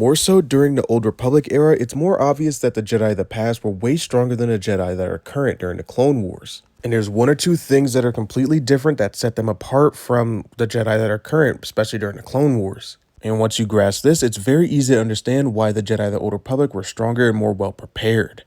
More so during the Old Republic era, it's more obvious that the Jedi of the past were way stronger than the Jedi that are current during the Clone Wars. And there's one or two things that are completely different that set them apart from the Jedi that are current, especially during the Clone Wars. And once you grasp this, it's very easy to understand why the Jedi of the Old Republic were stronger and more well prepared.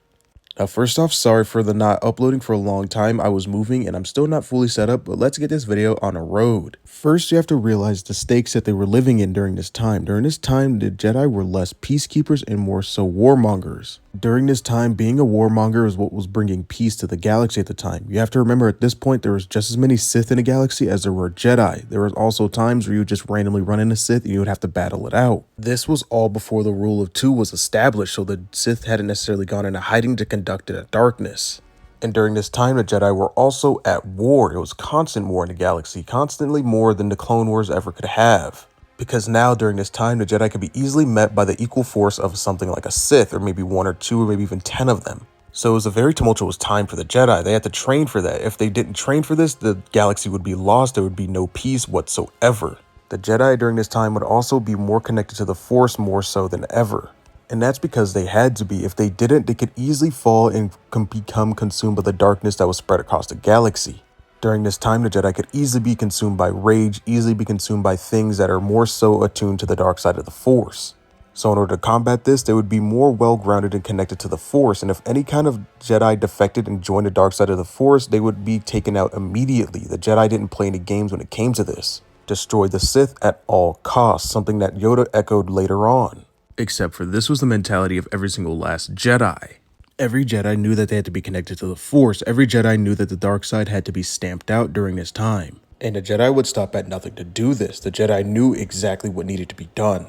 Now, first off, sorry for the not uploading for a long time. I was moving and I'm still not fully set up, but let's get this video on a road. First, you have to realize the stakes that they were living in during this time. During this time, the Jedi were less peacekeepers and more so warmongers. During this time, being a warmonger is what was bringing peace to the galaxy at the time. You have to remember at this point, there was just as many Sith in the galaxy as there were Jedi. There was also times where you would just randomly run into Sith and you would have to battle it out. This was all before the rule of two was established, so the Sith hadn't necessarily gone into hiding to conduct it at darkness. And during this time, the Jedi were also at war. It was constant war in the galaxy, constantly more than the Clone Wars ever could have. Because now, during this time, the Jedi could be easily met by the equal force of something like a Sith, or maybe one or two, or maybe even 10 of them. So it was a very tumultuous time for the Jedi. They had to train for that. If they didn't train for this, the galaxy would be lost. There would be no peace whatsoever. The Jedi during this time would also be more connected to the Force more so than ever. And that's because they had to be. If they didn't, they could easily fall and become consumed by the darkness that was spread across the galaxy. During this time, the Jedi could easily be consumed by rage, easily be consumed by things that are more so attuned to the dark side of the Force. So in order to combat this, they would be more well-grounded and connected to the Force. And if any kind of Jedi defected and joined the dark side of the Force, they would be taken out immediately. The Jedi didn't play any games when it came to this. Destroy the Sith at all costs, something that Yoda echoed later on. Except for this was the mentality of every single last Jedi. Every Jedi knew that they had to be connected to the Force. Every Jedi knew that the dark side had to be stamped out during this time. And the Jedi would stop at nothing to do this. The Jedi knew exactly what needed to be done.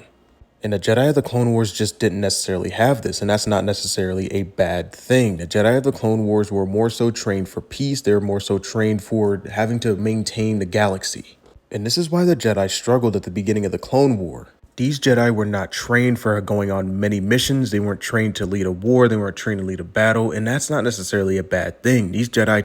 And the Jedi of the Clone Wars just didn't necessarily have this, and that's not necessarily a bad thing. The Jedi of the Clone Wars were more so trained for peace. They were more so trained for having to maintain the galaxy. And this is why the Jedi struggled at the beginning of the Clone War. These Jedi were not trained for going on many missions. They weren't trained to lead a war. They weren't trained to lead a battle. And that's not necessarily a bad thing. These Jedi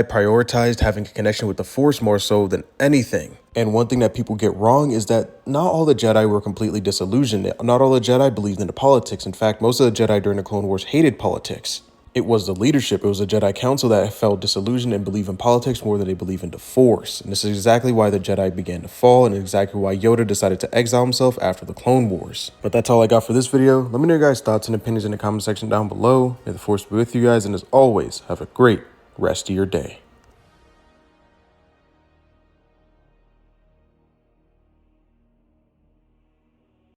prioritized having a connection with the Force more so than anything. And one thing that people get wrong is that not all the Jedi were completely disillusioned. Not all the Jedi believed in the politics. In fact, most of the Jedi during the Clone Wars hated politics. It was the leadership, it was the Jedi Council that felt disillusioned and believed in politics more than they believe in the Force. And this is exactly why the Jedi began to fall and exactly why Yoda decided to exile himself after the Clone Wars. But that's all I got for this video. Let me know your guys' thoughts and opinions in the comment section down below. May the Force be with you guys, and as always, have a great rest of your day.